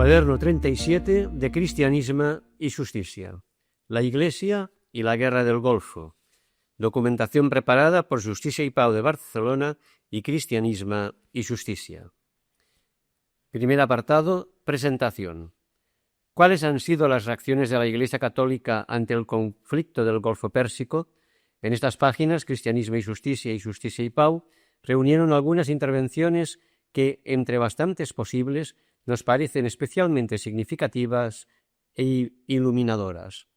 Quaderno 37 de Cristianisme y Justicia. La Iglesia y la Guerra del Golfo. Documentación preparada por Justicia y Pau de Barcelona y Cristianisme y Justicia. Primer apartado, presentación. ¿Cuáles han sido las reacciones de la Iglesia Católica ante el conflicto del Golfo Pérsico? En estas páginas, Cristianisme y Justicia y Pau, reunieron algunas intervenciones que, entre bastantes posibles, nos parecen especialmente significativas e iluminadoras.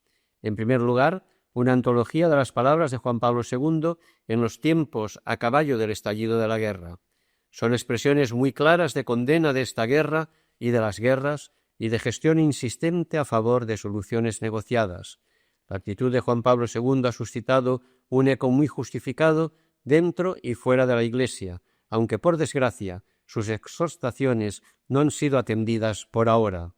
En primer lugar, una antología de las palabras de Juan Pablo II en los tiempos a caballo del estallido de la guerra. Son expresiones muy claras de condena de esta guerra y de las guerras y de gestión insistente a favor de soluciones negociadas. La actitud de Juan Pablo II ha suscitado un eco muy justificado dentro y fuera de la Iglesia, aunque por desgracia sus exhortaciones no han sido atendidas por ahora.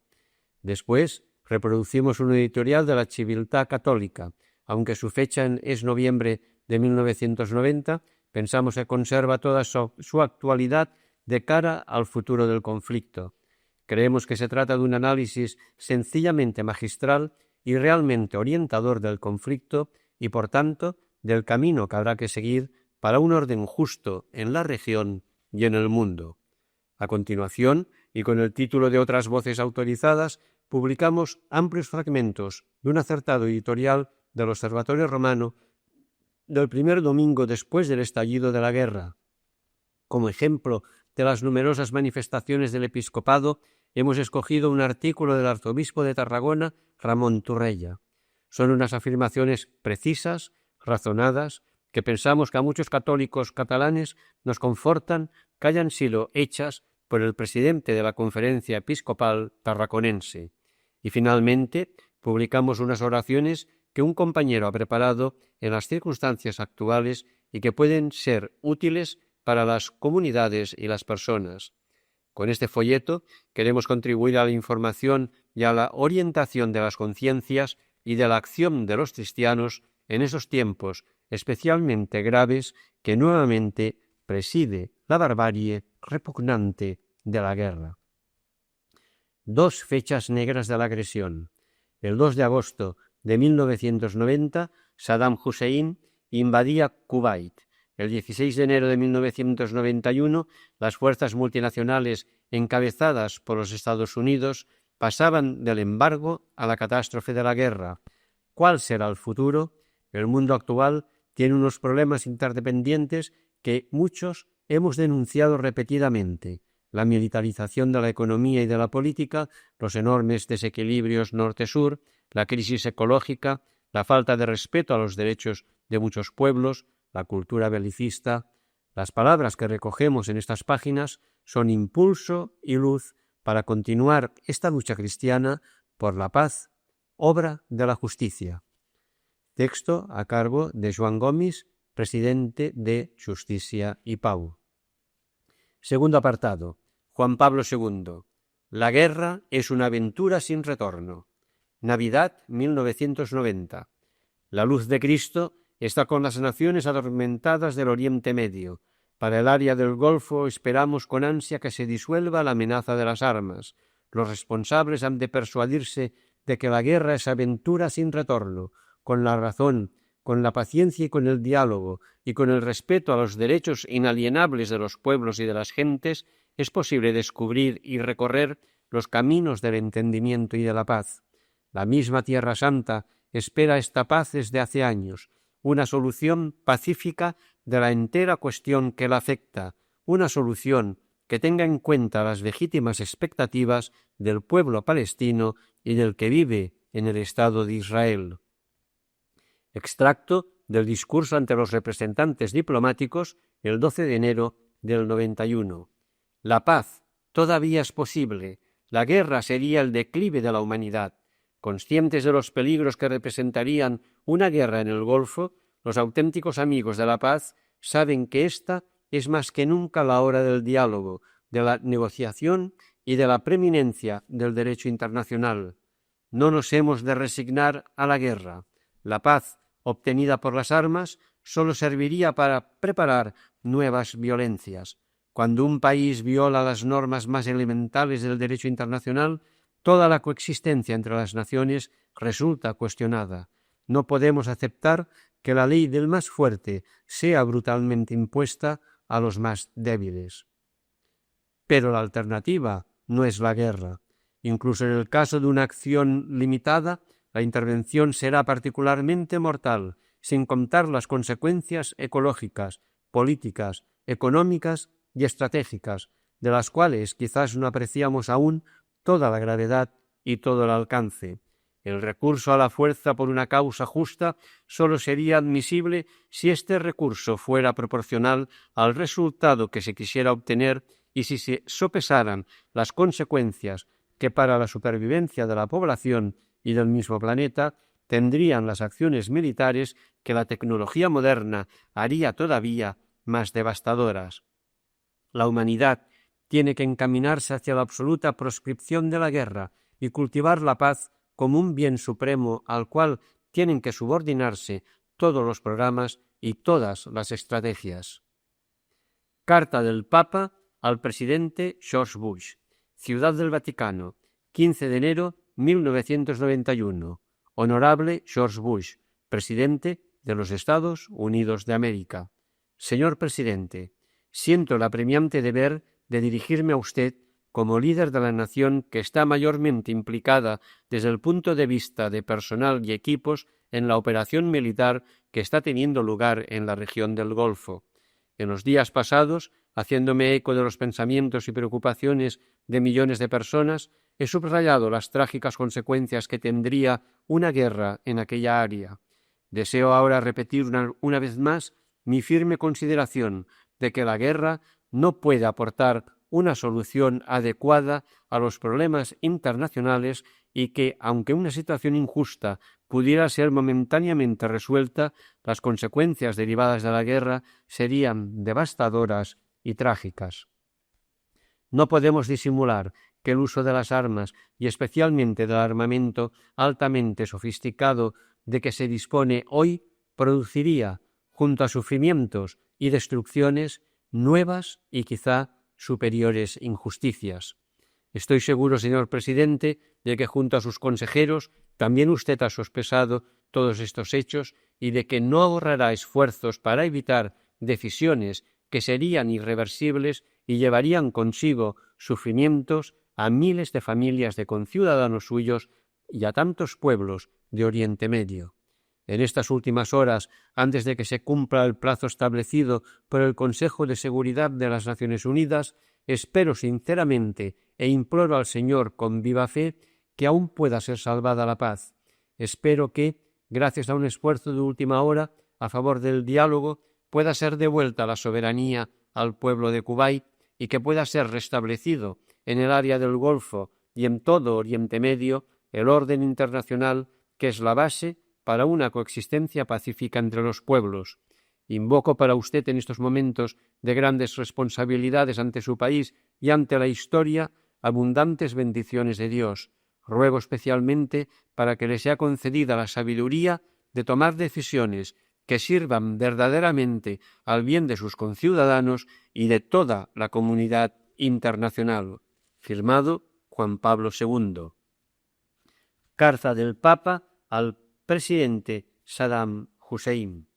Después, reproducimos un editorial de la Civiltà Católica. Aunque su fecha es noviembre de 1990, pensamos que conserva toda su actualidad de cara al futuro del conflicto. Creemos que se trata de un análisis sencillamente magistral y realmente orientador del conflicto y, por tanto, del camino que habrá que seguir para un orden justo en la región y en el mundo. A continuación, y con el título de otras voces autorizadas, publicamos amplios fragmentos de un acertado editorial del Observatorio Romano del primer domingo después del estallido de la guerra. Como ejemplo de las numerosas manifestaciones del episcopado, hemos escogido un artículo del arzobispo de Tarragona, Ramón Turrella. Son unas afirmaciones precisas, razonadas, que pensamos que a muchos católicos catalanes nos confortan que hayan sido hechas por el presidente de la Conferencia Episcopal Tarraconense. Y finalmente, publicamos unas oraciones que un compañero ha preparado en las circunstancias actuales y que pueden ser útiles para las comunidades y las personas. Con este folleto queremos contribuir a la información y a la orientación de las conciencias y de la acción de los cristianos en esos tiempos especialmente graves que nuevamente preside la barbarie repugnante de la guerra. Dos fechas negras de la agresión. El 2 de agosto de 1990, Saddam Hussein invadía Kuwait. El 16 de enero de 1991, las fuerzas multinacionales encabezadas por los Estados Unidos pasaban del embargo a la catástrofe de la guerra. ¿Cuál será el futuro? El mundo actual tiene unos problemas interdependientes que muchos hemos denunciado repetidamente: la militarización de la economía y de la política, los enormes desequilibrios norte-sur, la crisis ecológica, la falta de respeto a los derechos de muchos pueblos, la cultura belicista. Las palabras que recogemos en estas páginas son impulso y luz para continuar esta lucha cristiana por la paz, obra de la justicia. Texto a cargo de Joan Gomis, presidente de Justicia y Pau. Segundo apartado. Juan Pablo II. La guerra es una aventura sin retorno. Navidad 1990. La luz de Cristo está con las naciones atormentadas del Oriente Medio. Para el área del Golfo esperamos con ansia que se disuelva la amenaza de las armas. Los responsables han de persuadirse de que la guerra es aventura sin retorno. Con la razón, con la paciencia y con el diálogo, y con el respeto a los derechos inalienables de los pueblos y de las gentes, es posible descubrir y recorrer los caminos del entendimiento y de la paz. La misma Tierra Santa espera esta paz desde hace años, una solución pacífica de la entera cuestión que la afecta, una solución que tenga en cuenta las legítimas expectativas del pueblo palestino y del que vive en el Estado de Israel. Extracto del discurso ante los representantes diplomáticos el 12 de enero del 91. La paz todavía es posible. La guerra sería el declive de la humanidad. Conscientes de los peligros que representarían una guerra en el Golfo, los auténticos amigos de la paz saben que esta es más que nunca la hora del diálogo, de la negociación y de la preeminencia del derecho internacional. No nos hemos de resignar a la guerra. La paz obtenida por las armas solo serviría para preparar nuevas violencias. Cuando un país viola las normas más elementales del derecho internacional, Toda la coexistencia entre las naciones resulta cuestionada. No podemos aceptar que la ley del más fuerte sea brutalmente impuesta a los más débiles. Pero la alternativa no es la guerra. Incluso en el caso de una acción limitada, la intervención será particularmente mortal, sin contar las consecuencias ecológicas, políticas, económicas y estratégicas, de las cuales quizás no apreciamos aún toda la gravedad y todo el alcance. El recurso a la fuerza por una causa justa solo sería admisible si este recurso fuera proporcional al resultado que se quisiera obtener y si se sopesaran las consecuencias que para la supervivencia de la población y del mismo planeta tendrían las acciones militares que la tecnología moderna haría todavía más devastadoras. La humanidad tiene que encaminarse hacia la absoluta proscripción de la guerra y cultivar la paz como un bien supremo al cual tienen que subordinarse todos los programas y todas las estrategias. Carta del Papa al presidente George Bush. Ciudad del Vaticano, 15 de enero 1991. Honorable George Bush, presidente de los Estados Unidos de América. Señor presidente, siento el apremiante deber de dirigirme a usted como líder de la nación que está mayormente implicada desde el punto de vista de personal y equipos en la operación militar que está teniendo lugar en la región del Golfo. En los días pasados, haciéndome eco de los pensamientos y preocupaciones de millones de personas, he subrayado las trágicas consecuencias que tendría una guerra en aquella área. Deseo ahora repetir una vez más mi firme consideración de que la guerra no puede aportar una solución adecuada a los problemas internacionales y que, aunque una situación injusta pudiera ser momentáneamente resuelta, las consecuencias derivadas de la guerra serían devastadoras y trágicas. No podemos disimular que el uso de las armas y especialmente del armamento altamente sofisticado de que se dispone hoy produciría, junto a sufrimientos y destrucciones, nuevas y quizá superiores injusticias. Estoy seguro, señor presidente, de que junto a sus consejeros también usted ha sospesado todos estos hechos y de que no ahorrará esfuerzos para evitar decisiones que serían irreversibles y llevarían consigo sufrimientos a miles de familias de conciudadanos suyos y a tantos pueblos de Oriente Medio. En estas últimas horas, antes de que se cumpla el plazo establecido por el Consejo de Seguridad de las Naciones Unidas, espero sinceramente e imploro al Señor con viva fe que aún pueda ser salvada la paz. Espero que, gracias a un esfuerzo de última hora a favor del diálogo, pueda ser devuelta la soberanía al pueblo de Kuwait y que pueda ser restablecido en el área del Golfo y en todo Oriente Medio el orden internacional que es la base para una coexistencia pacífica entre los pueblos. Invoco para usted en estos momentos de grandes responsabilidades ante su país y ante la historia abundantes bendiciones de Dios. Ruego especialmente para que le sea concedida la sabiduría de tomar decisiones que sirvan verdaderamente al bien de sus conciudadanos y de toda la comunidad internacional. Firmado Juan Pablo II. Carta del Papa al presidente Saddam Hussein.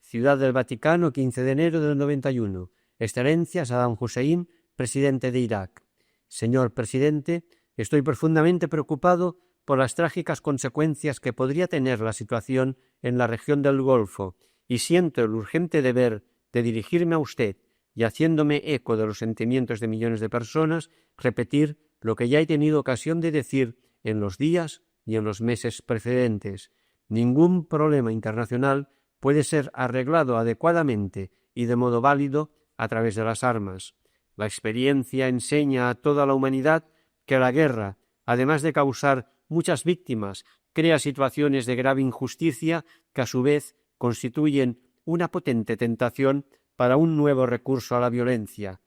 Ciudad del Vaticano, 15 de enero del 91. Excelencia Saddam Hussein, presidente de Irak. Señor presidente, estoy profundamente preocupado por las trágicas consecuencias que podría tener la situación en la región del Golfo y siento el urgente deber de dirigirme a usted y, haciéndome eco de los sentimientos de millones de personas, repetir lo que ya he tenido ocasión de decir en los días y en los meses precedentes. Ningún problema internacional puede ser arreglado adecuadamente y de modo válido a través de las armas. La experiencia enseña a toda la humanidad que la guerra, además de causar muchas víctimas, crea situaciones de grave injusticia que a su vez constituyen una potente tentación para un nuevo recurso a la violencia.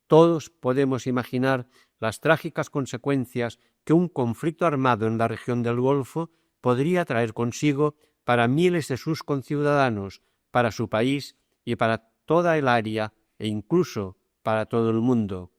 Todos podemos imaginar las trágicas consecuencias que un conflicto armado en la región del Golfo podría traer consigo para miles de sus conciudadanos, para su país y para toda el área e incluso para todo el mundo.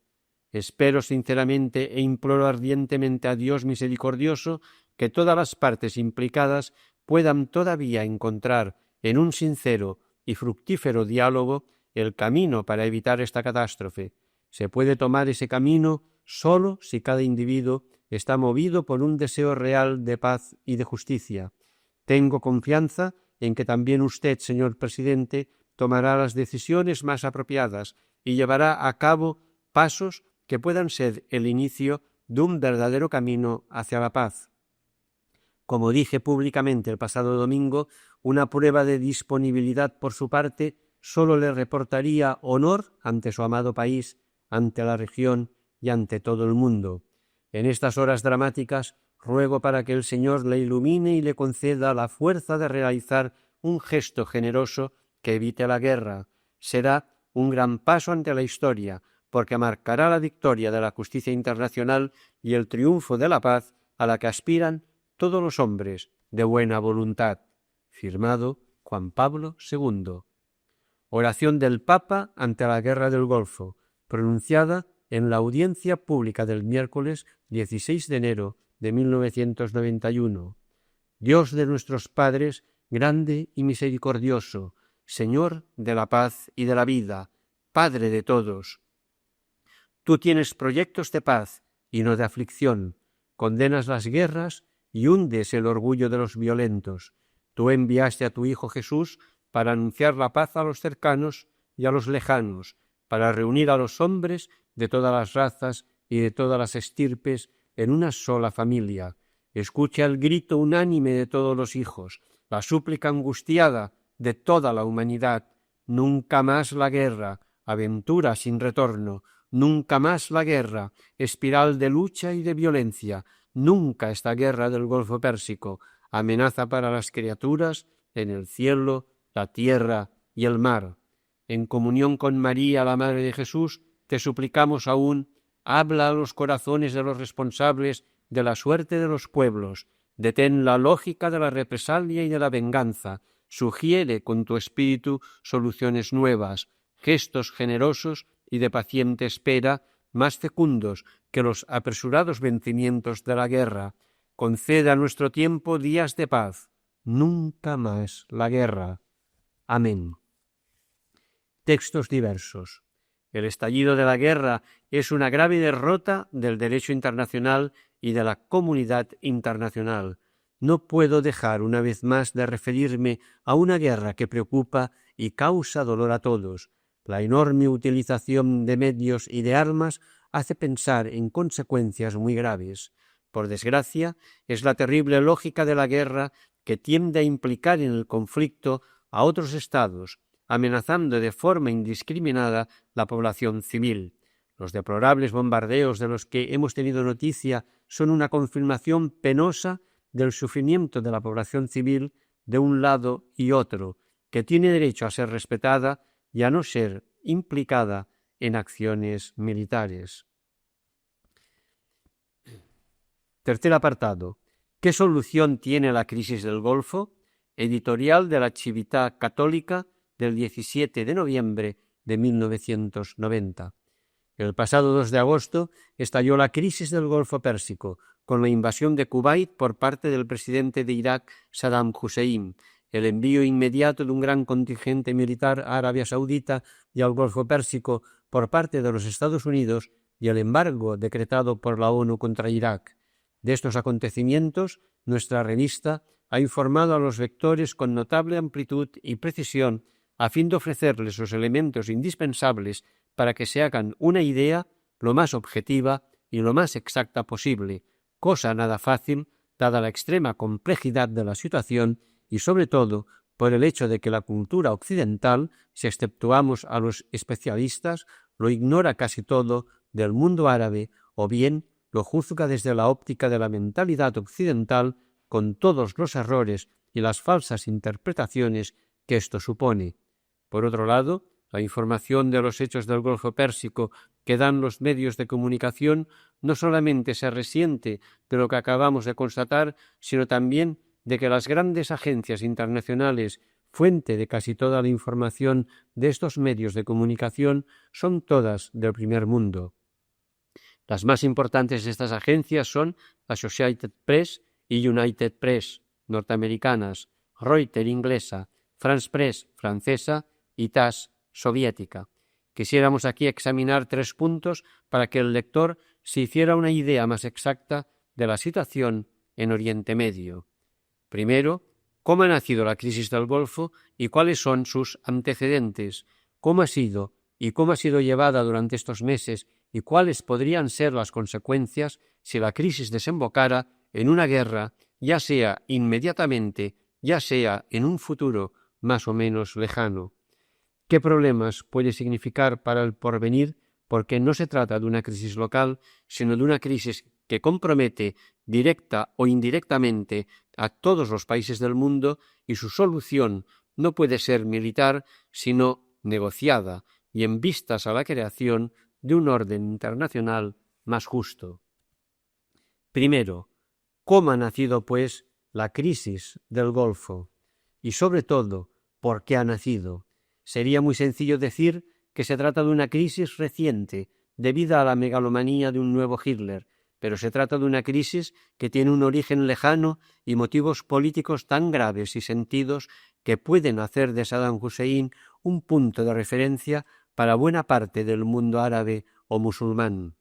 Espero sinceramente e imploro ardientemente a Dios misericordioso que todas las partes implicadas puedan todavía encontrar en un sincero y fructífero diálogo el camino para evitar esta catástrofe. Se puede tomar ese camino solo si cada individuo está movido por un deseo real de paz y de justicia. Tengo confianza en que también usted, señor presidente, tomará las decisiones más apropiadas y llevará a cabo pasos que puedan ser el inicio de un verdadero camino hacia la paz. Como dije públicamente el pasado domingo, una prueba de disponibilidad por su parte solo le reportaría honor ante su amado país, ante la región y ante todo el mundo. En estas horas dramáticas ruego para que el Señor le ilumine y le conceda la fuerza de realizar un gesto generoso que evite la guerra. Será un gran paso ante la historia, porque marcará la victoria de la justicia internacional y el triunfo de la paz a la que aspiran todos los hombres de buena voluntad. Firmado Juan Pablo II. Oración del Papa ante la guerra del Golfo, pronunciada en la audiencia pública del miércoles 16 de enero de 1991. Dios de nuestros padres, grande y misericordioso, Señor de la paz y de la vida, Padre de todos. Tú tienes proyectos de paz y no de aflicción, condenas las guerras y hundes el orgullo de los violentos. Tú enviaste a tu Hijo Jesús para anunciar la paz a los cercanos y a los lejanos, para reunir a los hombres de todas las razas y de todas las estirpes en una sola familia. Escucha el grito unánime de todos los hijos, la súplica angustiada de toda la humanidad. Nunca más la guerra, aventura sin retorno, nunca más la guerra, espiral de lucha y de violencia, nunca esta guerra del Golfo Pérsico, amenaza para las criaturas en el cielo, la tierra y el mar. En comunión con María, la Madre de Jesús, te suplicamos aún, habla a los corazones de los responsables de la suerte de los pueblos, detén la lógica de la represalia y de la venganza, sugiere con tu espíritu soluciones nuevas, gestos generosos y de paciente espera, más fecundos que los apresurados vencimientos de la guerra. Concede a nuestro tiempo días de paz, nunca más la guerra. Amén. Textos diversos. El estallido de la guerra es una grave derrota del derecho internacional y de la comunidad internacional. No puedo dejar una vez más de referirme a una guerra que preocupa y causa dolor a todos. La enorme utilización de medios y de armas hace pensar en consecuencias muy graves. Por desgracia, es la terrible lógica de la guerra que tiende a implicar en el conflicto a otros estados, amenazando de forma indiscriminada la población civil. Los deplorables bombardeos de los que hemos tenido noticia son una confirmación penosa del sufrimiento de la población civil de un lado y otro, que tiene derecho a ser respetada y a no ser implicada en acciones militares. Tercer apartado. ¿Qué solución tiene la crisis del Golfo? Editorial de la Civiltà Católica del 17 de noviembre de 1990. El pasado 2 de agosto estalló la crisis del Golfo Pérsico, con la invasión de Kuwait por parte del presidente de Irak, Saddam Hussein, el envío inmediato de un gran contingente militar a Arabia Saudita y al Golfo Pérsico por parte de los Estados Unidos y el embargo decretado por la ONU contra Irak. De estos acontecimientos, nuestra revista ha informado a los lectores con notable amplitud y precisión a fin de ofrecerles los elementos indispensables para que se hagan una idea lo más objetiva y lo más exacta posible, cosa nada fácil, dada la extrema complejidad de la situación y sobre todo por el hecho de que la cultura occidental, si exceptuamos a los especialistas, lo ignora casi todo del mundo árabe o bien lo juzga desde la óptica de la mentalidad occidental con todos los errores y las falsas interpretaciones que esto supone. Por otro lado, la información de los hechos del Golfo Pérsico que dan los medios de comunicación no solamente se resiente de lo que acabamos de constatar, sino también de que las grandes agencias internacionales, fuente de casi toda la información de estos medios de comunicación, son todas del primer mundo. Las más importantes de estas agencias son Associated Press y United Press, norteamericanas, Reuters inglesa, France Press francesa y TASS soviética. Quisiéramos aquí examinar 3 puntos para que el lector se hiciera una idea más exacta de la situación en Oriente Medio. Primero, cómo ha nacido la crisis del Golfo y cuáles son sus antecedentes, cómo ha sido llevada durante estos meses y cuáles podrían ser las consecuencias si la crisis desembocara en una guerra, ya sea inmediatamente, ya sea en un futuro más o menos lejano. ¿Qué problemas puede significar para el porvenir? Porque no se trata de una crisis local, sino de una crisis que compromete directa o indirectamente a todos los países del mundo, y su solución no puede ser militar, sino negociada y en vistas a la creación de un orden internacional más justo. Primero, ¿cómo ha nacido, pues, la crisis del Golfo? Y sobre todo, ¿por qué ha nacido? Sería muy sencillo decir que se trata de una crisis reciente, debida a la megalomanía de un nuevo Hitler, pero se trata de una crisis que tiene un origen lejano y motivos políticos tan graves y sentidos que pueden hacer de Saddam Hussein un punto de referencia para buena parte del mundo árabe o musulmán.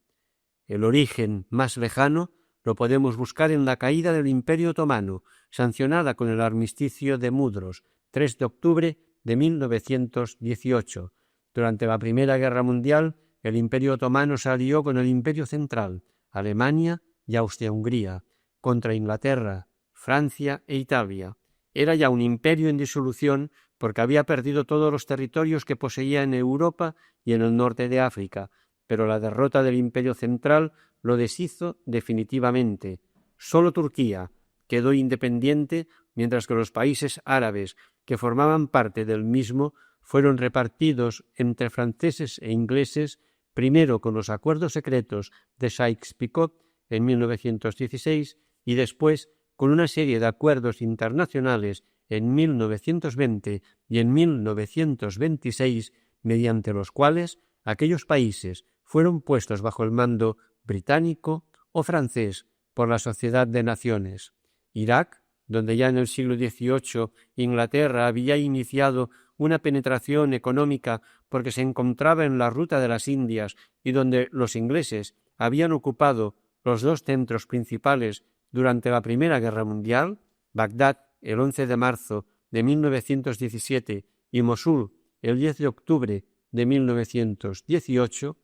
El origen más lejano lo podemos buscar en la caída del Imperio Otomano, sancionada con el armisticio de Mudros, 3 de octubre de 1918. Durante la Primera Guerra Mundial, el Imperio Otomano se alió con el Imperio Central, Alemania y Austria-Hungría, contra Inglaterra, Francia e Italia. Era ya un imperio en disolución porque había perdido todos los territorios que poseía en Europa y en el norte de África, pero la derrota del Imperio Central lo deshizo definitivamente. Solo Turquía quedó independiente, mientras que los países árabes que formaban parte del mismo fueron repartidos entre franceses e ingleses, primero con los acuerdos secretos de Sykes-Picot en 1916 y después con una serie de acuerdos internacionales en 1920 y en 1926, mediante los cuales aquellos países fueron puestos bajo el mando británico o francés por la Sociedad de Naciones. Irak, donde ya en el siglo XVIII Inglaterra había iniciado una penetración económica porque se encontraba en la ruta de las Indias y donde los ingleses habían ocupado los 2 centros principales durante la Primera Guerra Mundial, Bagdad el 11 de marzo de 1917 y Mosul el 10 de octubre de 1918,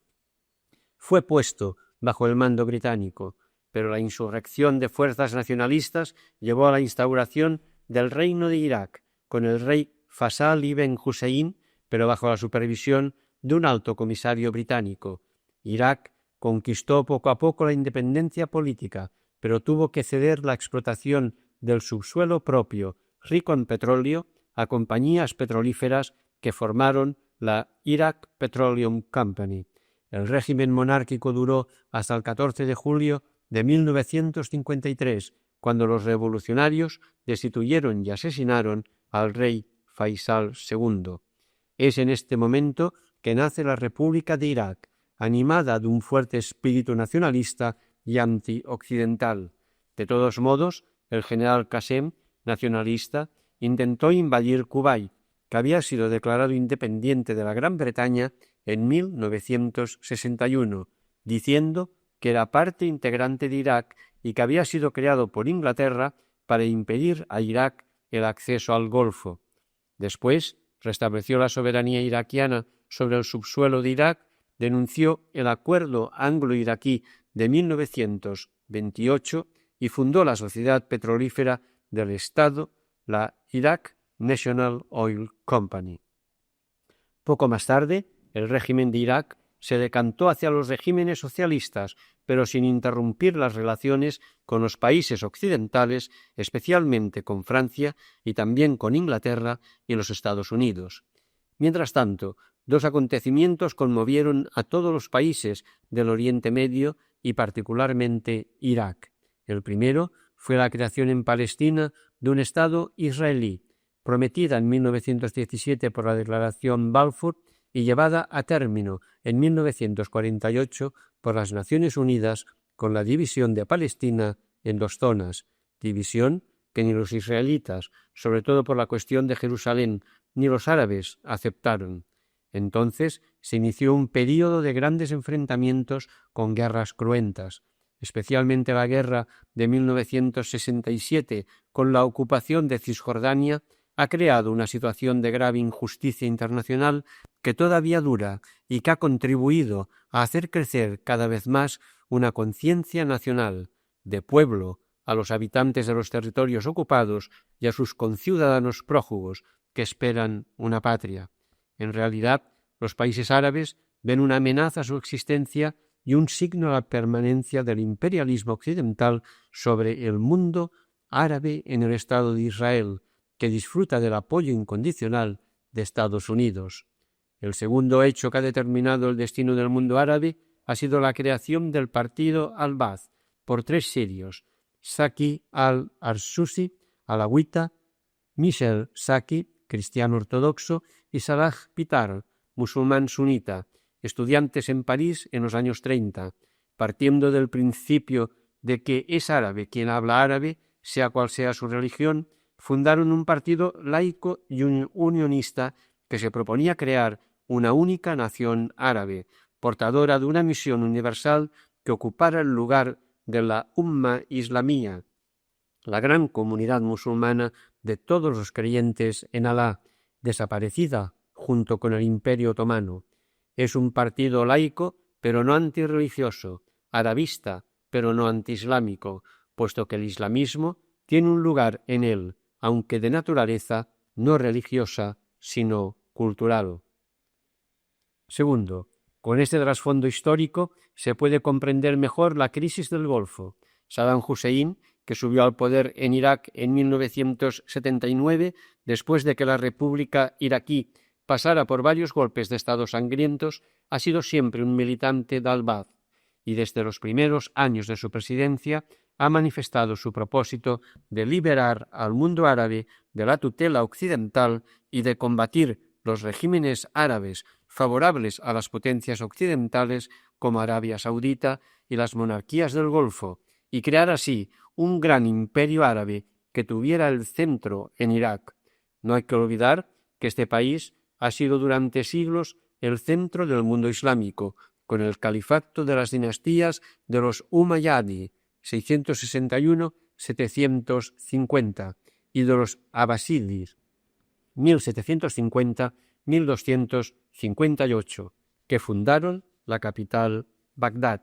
fue puesto bajo el mando británico, pero la insurrección de fuerzas nacionalistas llevó a la instauración del Reino de Irak, con el rey Faisal ibn Hussein, pero bajo la supervisión de un alto comisario británico. Irak conquistó poco a poco la independencia política, pero tuvo que ceder la explotación del subsuelo propio, rico en petróleo, a compañías petrolíferas que formaron la Iraq Petroleum Company. El régimen monárquico duró hasta el 14 de julio de 1953, cuando los revolucionarios destituyeron y asesinaron al rey Faisal II. Es en este momento que nace la República de Irak, animada de un fuerte espíritu nacionalista y antioccidental. De todos modos, el general Qasem, nacionalista, intentó invadir Kuwait, que había sido declarado independiente de la Gran Bretaña en 1961, diciendo que era parte integrante de Irak y que había sido creado por Inglaterra para impedir a Irak el acceso al Golfo. Después restableció la soberanía iraquiana sobre el subsuelo de Irak, denunció el acuerdo anglo-iraquí de 1928 y fundó la sociedad petrolífera del Estado, la Iraq National Oil Company. Poco más tarde, el régimen de Irak se decantó hacia los regímenes socialistas, pero sin interrumpir las relaciones con los países occidentales, especialmente con Francia y también con Inglaterra y los Estados Unidos. Mientras tanto, 2 acontecimientos conmovieron a todos los países del Oriente Medio y particularmente Irak. El primero fue la creación en Palestina de un Estado israelí, prometida en 1917 por la Declaración Balfour y llevada a término en 1948 por las Naciones Unidas con la división de Palestina en 2 zonas, división que ni los israelitas, sobre todo por la cuestión de Jerusalén, ni los árabes aceptaron. Entonces se inició un período de grandes enfrentamientos con guerras cruentas, especialmente la guerra de 1967 con la ocupación de Cisjordania ha creado una situación de grave injusticia internacional que todavía dura y que ha contribuido a hacer crecer cada vez más una conciencia nacional de pueblo a los habitantes de los territorios ocupados y a sus conciudadanos prófugos que esperan una patria. En realidad, los países árabes ven una amenaza a su existencia y un signo a la permanencia del imperialismo occidental sobre el mundo árabe en el Estado de Israel, que disfruta del apoyo incondicional de Estados Unidos. El segundo hecho que ha determinado el destino del mundo árabe ha sido la creación del partido Al-Ba'ath por 3 sirios, Saki al-Arsusi, alawita, Michel Saki, cristiano ortodoxo, y Salah Pitar, musulmán sunita, estudiantes en París en los años 30, partiendo del principio de que es árabe quien habla árabe, sea cual sea su religión, fundaron un partido laico y unionista que se proponía crear una única nación árabe, portadora de una misión universal que ocupara el lugar de la Umma Islamía, la gran comunidad musulmana de todos los creyentes en Alá, desaparecida junto con el Imperio Otomano. Es un partido laico, pero no antirreligioso, arabista, pero no antiislámico, puesto que el islamismo tiene un lugar en él, aunque de naturaleza no religiosa, sino cultural. Segundo, con este trasfondo histórico se puede comprender mejor la crisis del Golfo. Saddam Hussein, que subió al poder en Irak en 1979, después de que la República iraquí pasara por varios golpes de estado sangrientos, ha sido siempre un militante de Al-Ba'ath y desde los primeros años de su presidencia ha manifestado su propósito de liberar al mundo árabe de la tutela occidental y de combatir los regímenes árabes favorables a las potencias occidentales como Arabia Saudita y las monarquías del Golfo, y crear así un gran imperio árabe que tuviera el centro en Irak. No hay que olvidar que este país ha sido durante siglos el centro del mundo islámico, con el califato de las dinastías de los Umayyadi, 661-750, y de los Abbasidis, 1750-1258, que fundaron la capital Bagdad.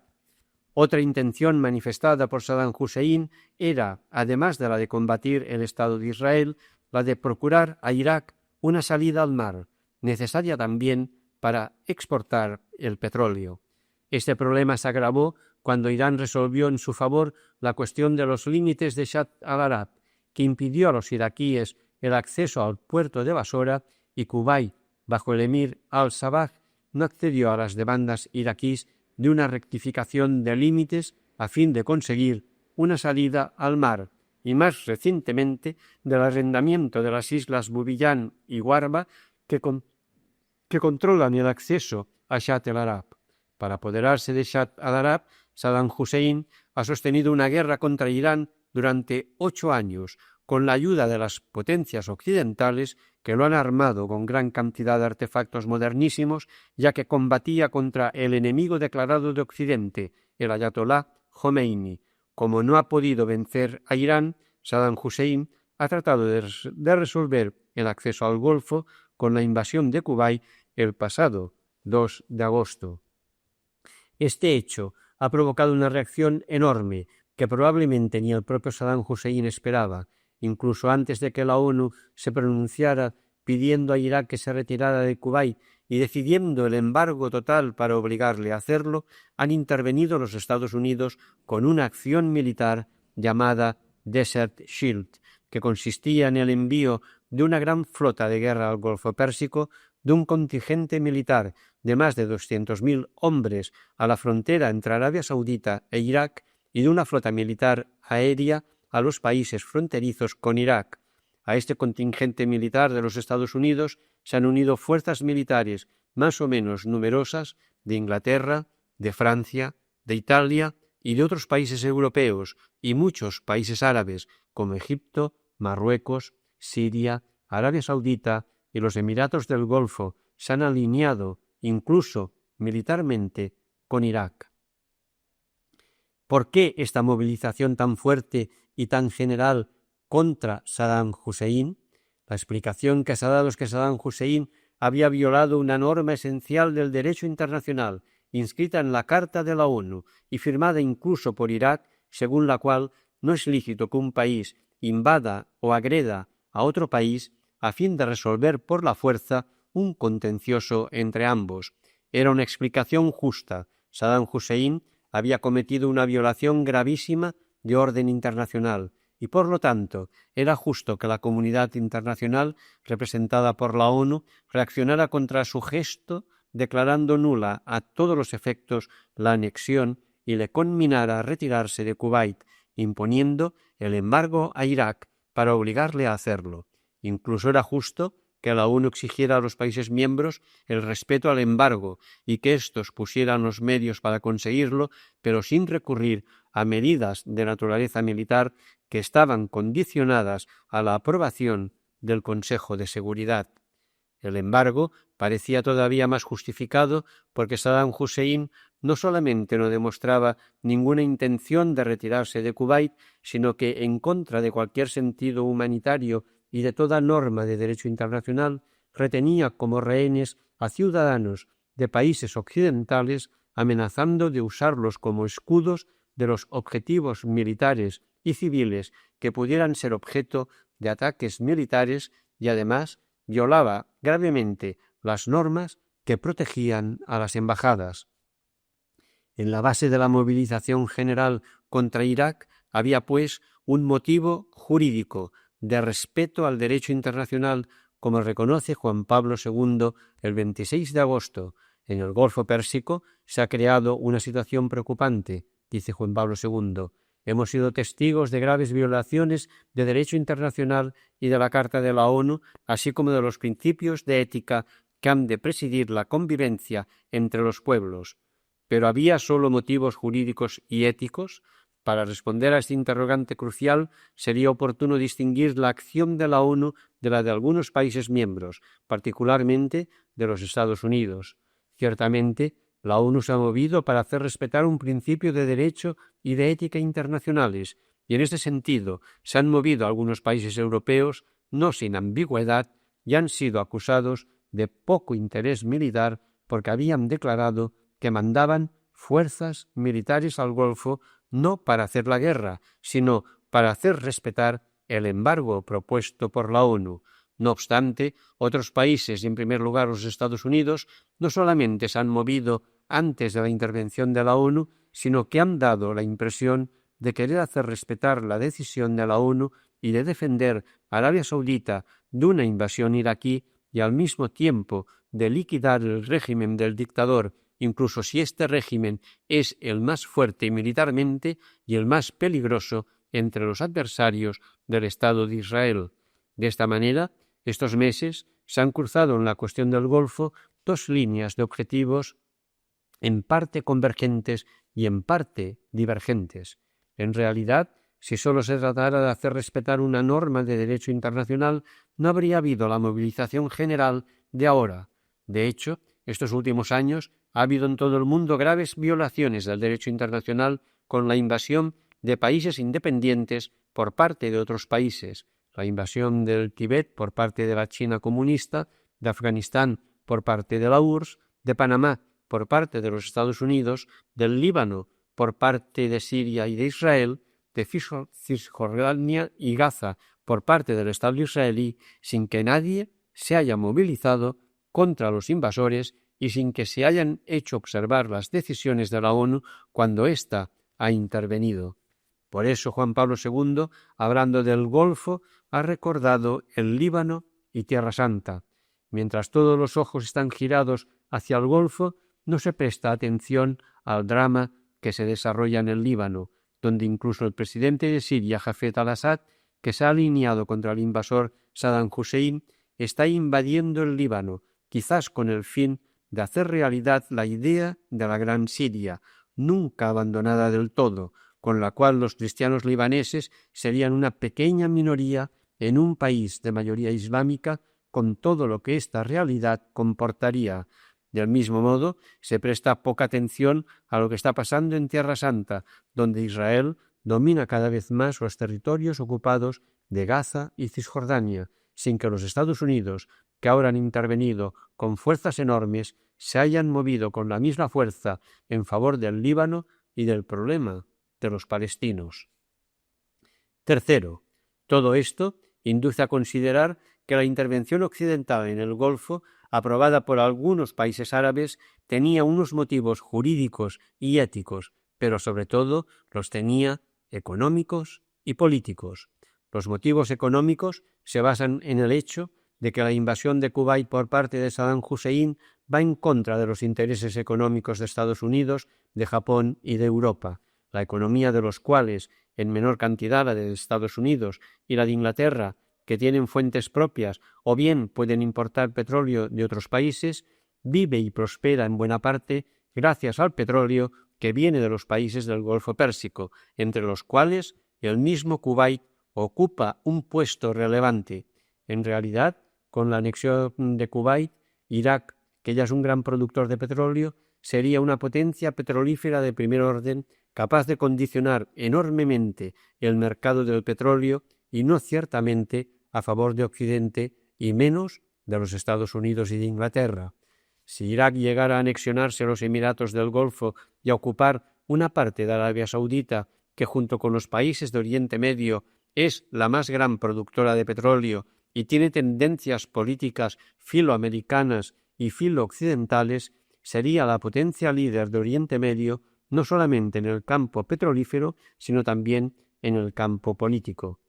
Otra intención manifestada por Saddam Hussein era, además de la de combatir el Estado de Israel, la de procurar a Irak una salida al mar, necesaria también para exportar el petróleo. Este problema se agravó cuando Irán resolvió en su favor la cuestión de los límites de Shatt al-Arab, que impidió a los iraquíes el acceso al puerto de Basora, y Kuwait, bajo el emir al-Sabah, no accedió a las demandas iraquíes de una rectificación de límites a fin de conseguir una salida al mar, y más recientemente del arrendamiento de las islas Bubiyán y Warba que controlan el acceso a Shatt al-Arab. Para apoderarse de Shatt al-Arab, Saddam Hussein ha sostenido una guerra contra Irán durante 8 años, con la ayuda de las potencias occidentales que lo han armado con gran cantidad de artefactos modernísimos, ya que combatía contra el enemigo declarado de Occidente, el ayatolá Jomeini. Como no ha podido vencer a Irán, Saddam Hussein ha tratado de resolver el acceso al Golfo con la invasión de Kuwait el pasado 2 de agosto. Este hecho ha provocado una reacción enorme que probablemente ni el propio Saddam Hussein esperaba, incluso antes de que la ONU se pronunciara pidiendo a Irak que se retirara de Kuwait y decidiendo el embargo total para obligarle a hacerlo, han intervenido los Estados Unidos con una acción militar llamada Desert Shield, que consistía en el envío de una gran flota de guerra al Golfo Pérsico, de un contingente militar de más de 200.000 hombres a la frontera entre Arabia Saudita e Irak y de una flota militar aérea a los países fronterizos con Irak. A este contingente militar de los Estados Unidos se han unido fuerzas militares más o menos numerosas de Inglaterra, de Francia, de Italia y de otros países europeos y muchos países árabes como Egipto, Marruecos, Siria, Arabia Saudita y los Emiratos del Golfo se han alineado incluso militarmente con Irak. ¿Por qué esta movilización tan fuerte y tan general contra Saddam Hussein? La explicación que se ha dado es que Saddam Hussein había violado una norma esencial del derecho internacional, inscrita en la Carta de la ONU y firmada incluso por Irak, según la cual no es lícito que un país invada o agreda a otro país a fin de resolver por la fuerza un contencioso entre ambos. Era una explicación justa. Saddam Hussein había cometido una violación gravísima de orden internacional y, por lo tanto, era justo que la comunidad internacional, representada por la ONU, reaccionara contra su gesto, declarando nula a todos los efectos la anexión y le conminara a retirarse de Kuwait, imponiendo el embargo a Irak para obligarle a hacerlo. Incluso era justo que la ONU exigiera a los países miembros el respeto al embargo y que éstos pusieran los medios para conseguirlo, pero sin recurrir a medidas de naturaleza militar que estaban condicionadas a la aprobación del Consejo de Seguridad. El embargo parecía todavía más justificado porque Saddam Hussein no solamente no demostraba ninguna intención de retirarse de Kuwait, sino que, en contra de cualquier sentido humanitario y de toda norma de derecho internacional, retenía como rehenes a ciudadanos de países occidentales, amenazando de usarlos como escudos de los objetivos militares y civiles que pudieran ser objeto de ataques militares, y además violaba gravemente las normas que protegían a las embajadas. En la base de la movilización general contra Irak había, pues, un motivo jurídico de respeto al derecho internacional, como reconoce Juan Pablo II el 26 de agosto. En el Golfo Pérsico se ha creado una situación preocupante, dice Juan Pablo II. Hemos sido testigos de graves violaciones de derecho internacional y de la Carta de la ONU, así como de los principios de ética que han de presidir la convivencia entre los pueblos. ¿Pero había solo motivos jurídicos y éticos? Para responder a este interrogante crucial, sería oportuno distinguir la acción de la ONU de la de algunos países miembros, particularmente de los Estados Unidos. Ciertamente, la ONU se ha movido para hacer respetar un principio de derecho y de ética internacionales, y en este sentido se han movido algunos países europeos, no sin ambigüedad, y han sido acusados de poco interés militar porque habían declarado que mandaban fuerzas militares al Golfo no para hacer la guerra, sino para hacer respetar el embargo propuesto por la ONU. No obstante, otros países, y en primer lugar los Estados Unidos, no solamente se han movido antes de la intervención de la ONU, sino que han dado la impresión de querer hacer respetar la decisión de la ONU y de defender a Arabia Saudita de una invasión iraquí y al mismo tiempo de liquidar el régimen del dictador, incluso si este régimen es el más fuerte militarmente y el más peligroso entre los adversarios del Estado de Israel. De esta manera, estos meses se han cruzado en la cuestión del Golfo dos líneas de objetivos en parte convergentes y en parte divergentes. En realidad, si solo se tratara de hacer respetar una norma de derecho internacional, no habría habido la movilización general de ahora. De hecho, estos últimos años ha habido en todo el mundo graves violaciones del derecho internacional con la invasión de países independientes por parte de otros países, la invasión del Tíbet por parte de la China comunista, de Afganistán por parte de la URSS, de Panamá por parte de los Estados Unidos, del Líbano por parte de Siria y de Israel, de Cisjordania y Gaza por parte del Estado israelí, sin que nadie se haya movilizado contra los invasores y sin que se hayan hecho observar las decisiones de la ONU cuando ésta ha intervenido. Por eso Juan Pablo II, hablando del Golfo, ha recordado el Líbano y Tierra Santa. Mientras todos los ojos están girados hacia el Golfo, no se presta atención al drama que se desarrolla en el Líbano, donde incluso el presidente de Siria, Hafez al-Assad, que se ha alineado contra el invasor Saddam Hussein, está invadiendo el Líbano, quizás con el fin de hacer realidad la idea de la Gran Siria, nunca abandonada del todo, con la cual los cristianos libaneses serían una pequeña minoría en un país de mayoría islámica, con todo lo que esta realidad comportaría. Del mismo modo, se presta poca atención a lo que está pasando en Tierra Santa, donde Israel domina cada vez más los territorios ocupados de Gaza y Cisjordania, sin que los Estados Unidos, que ahora han intervenido con fuerzas enormes, se hayan movido con la misma fuerza en favor del Líbano y del problema de los palestinos. Tercero, todo esto induce a considerar que la intervención occidental en el Golfo, aprobada por algunos países árabes, tenía unos motivos jurídicos y éticos, pero sobre todo los tenía económicos y políticos. Los motivos económicos se basan en el hecho de que la invasión de Kuwait por parte de Saddam Hussein va en contra de los intereses económicos de Estados Unidos, de Japón y de Europa, la economía de los cuales, en menor cantidad la de Estados Unidos y la de Inglaterra, que tienen fuentes propias o bien pueden importar petróleo de otros países, vive y prospera en buena parte gracias al petróleo que viene de los países del Golfo Pérsico, entre los cuales el mismo Kuwait ocupa un puesto relevante. En realidad, con la anexión de Kuwait, Irak, que ya es un gran productor de petróleo, sería una potencia petrolífera de primer orden capaz de condicionar enormemente el mercado del petróleo y no ciertamente a favor de Occidente y menos de los Estados Unidos y de Inglaterra. Si Irak llegara a anexionarse a los Emiratos del Golfo y a ocupar una parte de Arabia Saudita, que junto con los países de Oriente Medio es la más gran productora de petróleo y tiene tendencias políticas filoamericanas y filooccidentales, sería la potencia líder de Oriente Medio no solamente en el campo petrolífero, sino también en el campo político.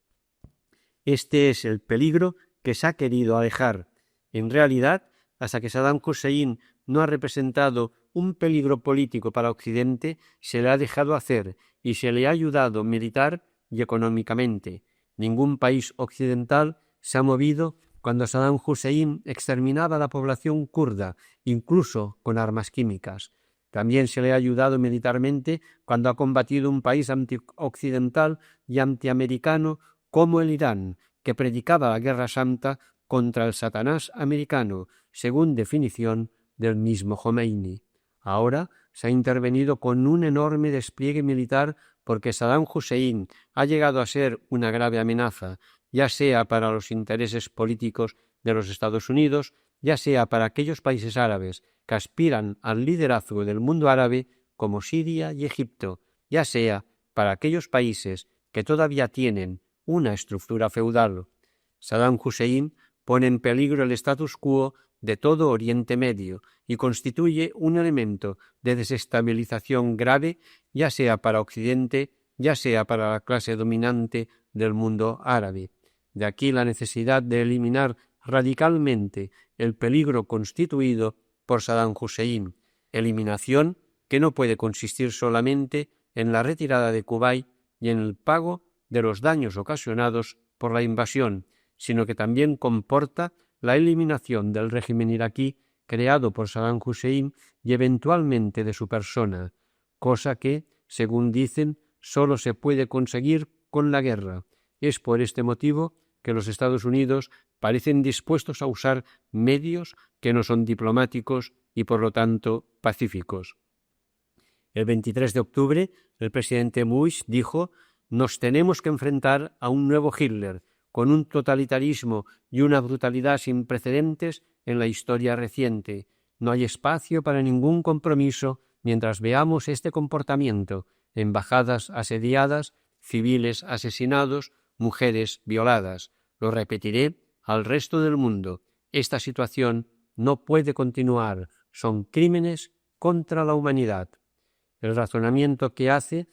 Este es el peligro que se ha querido alejar. En realidad, hasta que Saddam Hussein no ha representado un peligro político para Occidente, se le ha dejado hacer y se le ha ayudado militar y económicamente. Ningún país occidental se ha movido cuando Saddam Hussein exterminaba a la población kurda, incluso con armas químicas. También se le ha ayudado militarmente cuando ha combatido un país antioccidental y antiamericano como el Irán, que predicaba la Guerra Santa contra el Satanás americano, según definición del mismo Jomeini. Ahora se ha intervenido con un enorme despliegue militar porque Saddam Hussein ha llegado a ser una grave amenaza, ya sea para los intereses políticos de los Estados Unidos, ya sea para aquellos países árabes que aspiran al liderazgo del mundo árabe como Siria y Egipto, ya sea para aquellos países que todavía tienen una estructura feudal. Saddam Hussein pone en peligro el status quo de todo Oriente Medio y constituye un elemento de desestabilización grave, ya sea para Occidente, ya sea para la clase dominante del mundo árabe. De aquí la necesidad de eliminar radicalmente el peligro constituido por Saddam Hussein, eliminación que no puede consistir solamente en la retirada de Kuwait y en el pago de los daños ocasionados por la invasión, sino que también comporta la eliminación del régimen iraquí creado por Saddam Hussein y eventualmente de su persona, cosa que, según dicen, solo se puede conseguir con la guerra. Es por este motivo que los Estados Unidos parecen dispuestos a usar medios que no son diplomáticos y, por lo tanto, pacíficos. El 23 de octubre, el presidente Bush dijo: «Nos tenemos que enfrentar a un nuevo Hitler, con un totalitarismo y una brutalidad sin precedentes en la historia reciente. No hay espacio para ningún compromiso mientras veamos este comportamiento: embajadas asediadas, civiles asesinados, mujeres violadas. Lo repetiré al resto del mundo. Esta situación no puede continuar. Son crímenes contra la humanidad». El razonamiento que hace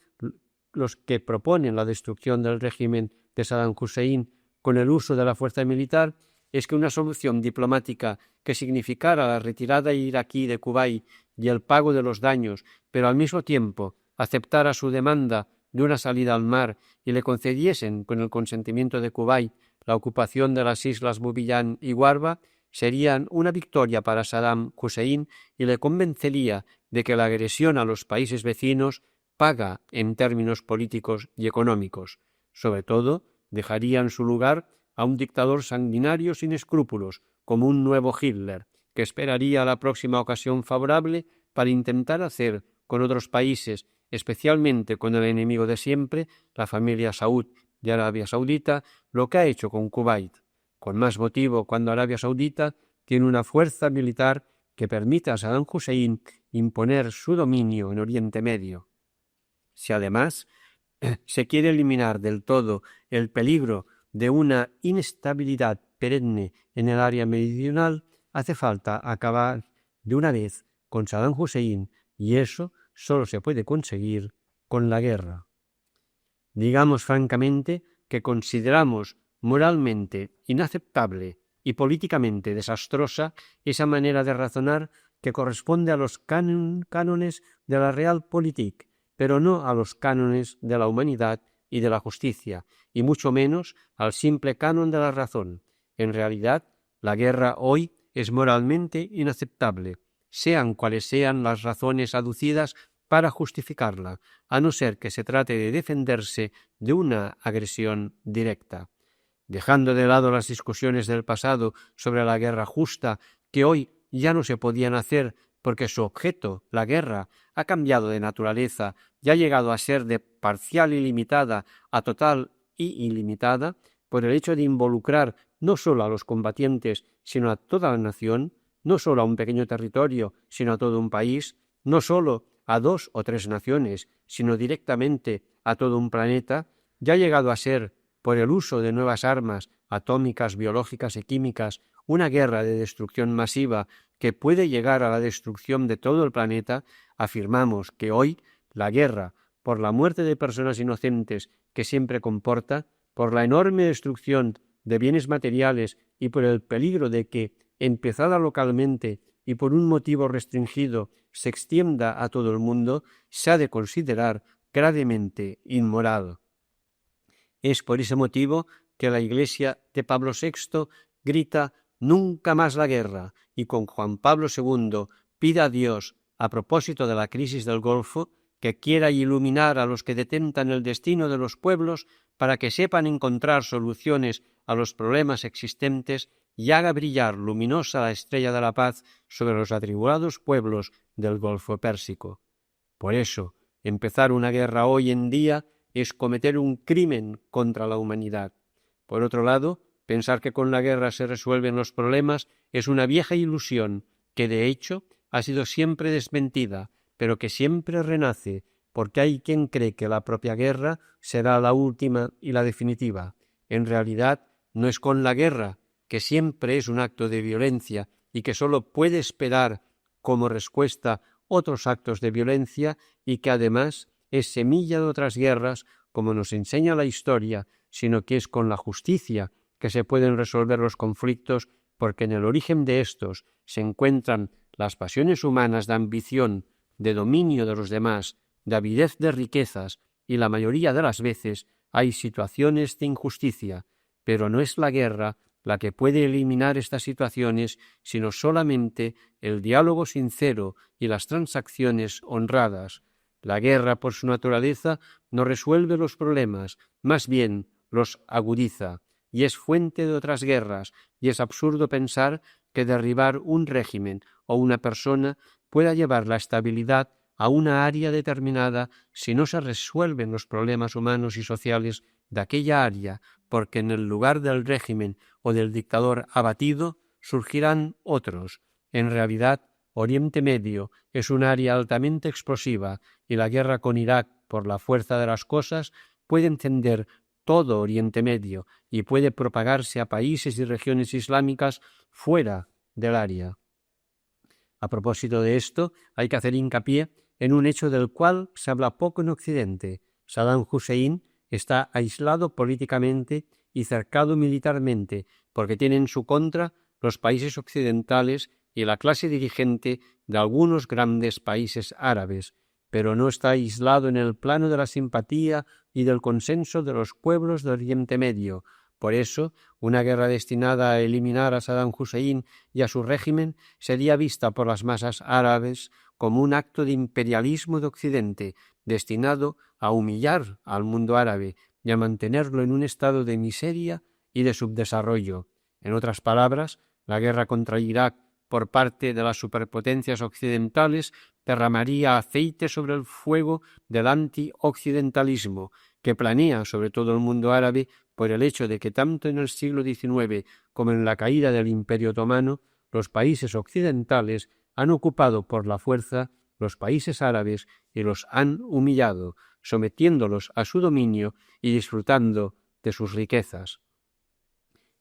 los que proponen la destrucción del régimen de Saddam Hussein con el uso de la fuerza militar es que una solución diplomática que significara la retirada iraquí de Kuwait y el pago de los daños, pero al mismo tiempo aceptara su demanda de una salida al mar y le concediesen, con el consentimiento de Kuwait, la ocupación de las islas Bubiyán y Guarba, serían una victoria para Saddam Hussein y le convencería de que la agresión a los países vecinos paga en términos políticos y económicos. Sobre todo, dejaría en su lugar a un dictador sanguinario sin escrúpulos, como un nuevo Hitler, que esperaría la próxima ocasión favorable para intentar hacer con otros países, especialmente con el enemigo de siempre, la familia Saud de Arabia Saudita, lo que ha hecho con Kuwait. Con más motivo cuando Arabia Saudita tiene una fuerza militar que permite a Saddam Hussein imponer su dominio en Oriente Medio. Si además se quiere eliminar del todo el peligro de una inestabilidad perenne en el área meridional, hace falta acabar de una vez con Saddam Hussein, y eso solo se puede conseguir con la guerra. Digamos francamente que consideramos moralmente inaceptable y políticamente desastrosa esa manera de razonar que corresponde a los cánones de la Realpolitik, pero no a los cánones de la humanidad y de la justicia, y mucho menos al simple canon de la razón. En realidad, la guerra hoy es moralmente inaceptable, sean cuales sean las razones aducidas para justificarla, a no ser que se trate de defenderse de una agresión directa. Dejando de lado las discusiones del pasado sobre la guerra justa, que hoy ya no se podían hacer porque su objeto, la guerra, ha cambiado de naturaleza y ha llegado a ser de parcial y limitada a total y ilimitada, por el hecho de involucrar no solo a los combatientes, sino a toda la nación, no solo a un pequeño territorio, sino a todo un país, no solo a 2 o 3 naciones, sino directamente a todo un planeta, ya ha llegado a ser, por el uso de nuevas armas atómicas, biológicas y químicas, una guerra de destrucción masiva que puede llegar a la destrucción de todo el planeta, afirmamos que hoy la guerra, por la muerte de personas inocentes que siempre comporta, por la enorme destrucción de bienes materiales y por el peligro de que, empezada localmente y por un motivo restringido, se extienda a todo el mundo, se ha de considerar gravemente inmoral. Es por ese motivo que la Iglesia de Pablo VI grita «Nunca más la guerra» y con Juan Pablo II pide a Dios, a propósito de la crisis del Golfo, que quiera iluminar a los que detentan el destino de los pueblos para que sepan encontrar soluciones a los problemas existentes y haga brillar luminosa la estrella de la paz sobre los atribulados pueblos del Golfo Pérsico. Por eso, empezar una guerra hoy en día es cometer un crimen contra la humanidad. Por otro lado, pensar que con la guerra se resuelven los problemas es una vieja ilusión que, de hecho, ha sido siempre desmentida, pero que siempre renace, porque hay quien cree que la propia guerra será la última y la definitiva. En realidad, no es con la guerra, que siempre es un acto de violencia y que sólo puede esperar como respuesta otros actos de violencia y que además es semilla de otras guerras, como nos enseña la historia, sino que es con la justicia que se pueden resolver los conflictos, porque en el origen de estos se encuentran las pasiones humanas de ambición, de dominio de los demás, de avidez de riquezas, y la mayoría de las veces hay situaciones de injusticia, pero no es la guerra la que puede eliminar estas situaciones, sino solamente el diálogo sincero y las transacciones honradas. La guerra, por su naturaleza, no resuelve los problemas, más bien los agudiza, y es fuente de otras guerras, y es absurdo pensar que derribar un régimen o una persona pueda llevar la estabilidad a una área determinada si no se resuelven los problemas humanos y sociales de aquella área, porque en el lugar del régimen o del dictador abatido surgirán otros. En realidad, Oriente Medio es un área altamente explosiva y la guerra con Irak, por la fuerza de las cosas, puede encender todo Oriente Medio y puede propagarse a países y regiones islámicas fuera del área. A propósito de esto, hay que hacer hincapié en un hecho del cual se habla poco en Occidente. Saddam Hussein está aislado políticamente y cercado militarmente, porque tiene en su contra los países occidentales y la clase dirigente de algunos grandes países árabes, pero no está aislado en el plano de la simpatía y del consenso de los pueblos de Oriente Medio, Por eso, una guerra destinada a eliminar a Saddam Hussein y a su régimen sería vista por las masas árabes como un acto de imperialismo de Occidente, destinado a humillar al mundo árabe y a mantenerlo en un estado de miseria y de subdesarrollo. En otras palabras, la guerra contra Irak por parte de las superpotencias occidentales derramaría aceite sobre el fuego del anti-occidentalismo que planea sobre todo el mundo árabe por el hecho de que tanto en el siglo XIX como en la caída del Imperio Otomano, los países occidentales han ocupado por la fuerza los países árabes y los han humillado, sometiéndolos a su dominio y disfrutando de sus riquezas.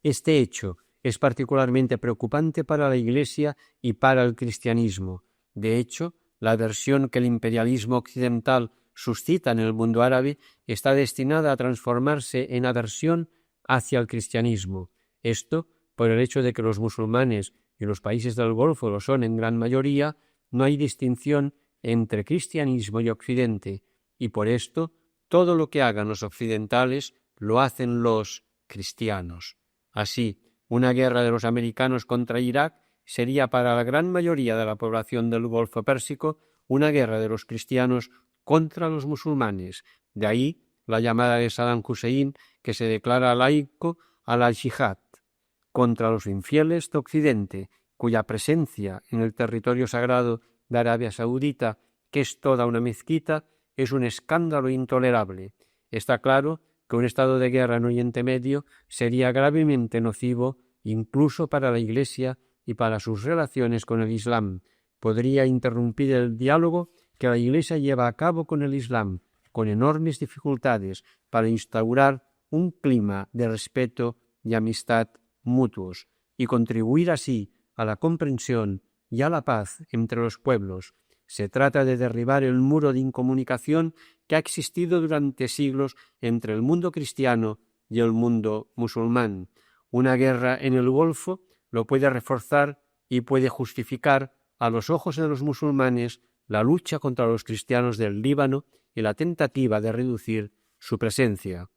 Este hecho es particularmente preocupante para la Iglesia y para el cristianismo. De hecho, la aversión que el imperialismo occidental suscita en el mundo árabe está destinada a transformarse en aversión hacia el cristianismo. Esto, por el hecho de que los musulmanes y los países del Golfo lo son en gran mayoría, no hay distinción entre cristianismo y occidente, y por esto todo lo que hagan los occidentales lo hacen los cristianos. Así, una guerra de los americanos contra Irak sería para la gran mayoría de la población del Golfo Pérsico una guerra de los cristianos contra los musulmanes. De ahí la llamada de Saddam Hussein, que se declara laico, a la yihad, contra los infieles de Occidente, cuya presencia en el territorio sagrado de Arabia Saudita, que es toda una mezquita, es un escándalo intolerable. Está claro que un estado de guerra en Oriente Medio sería gravemente nocivo incluso para la Iglesia y para sus relaciones con el Islam. Podría interrumpir el diálogo que la Iglesia lleva a cabo con el Islam, con enormes dificultades, para instaurar un clima de respeto y amistad mutuos, y contribuir así a la comprensión y a la paz entre los pueblos. Se trata de derribar el muro de incomunicación que ha existido durante siglos entre el mundo cristiano y el mundo musulmán. Una guerra en el Golfo lo puede reforzar y puede justificar a los ojos de los musulmanes la lucha contra los cristianos del Líbano y la tentativa de reducir su presencia.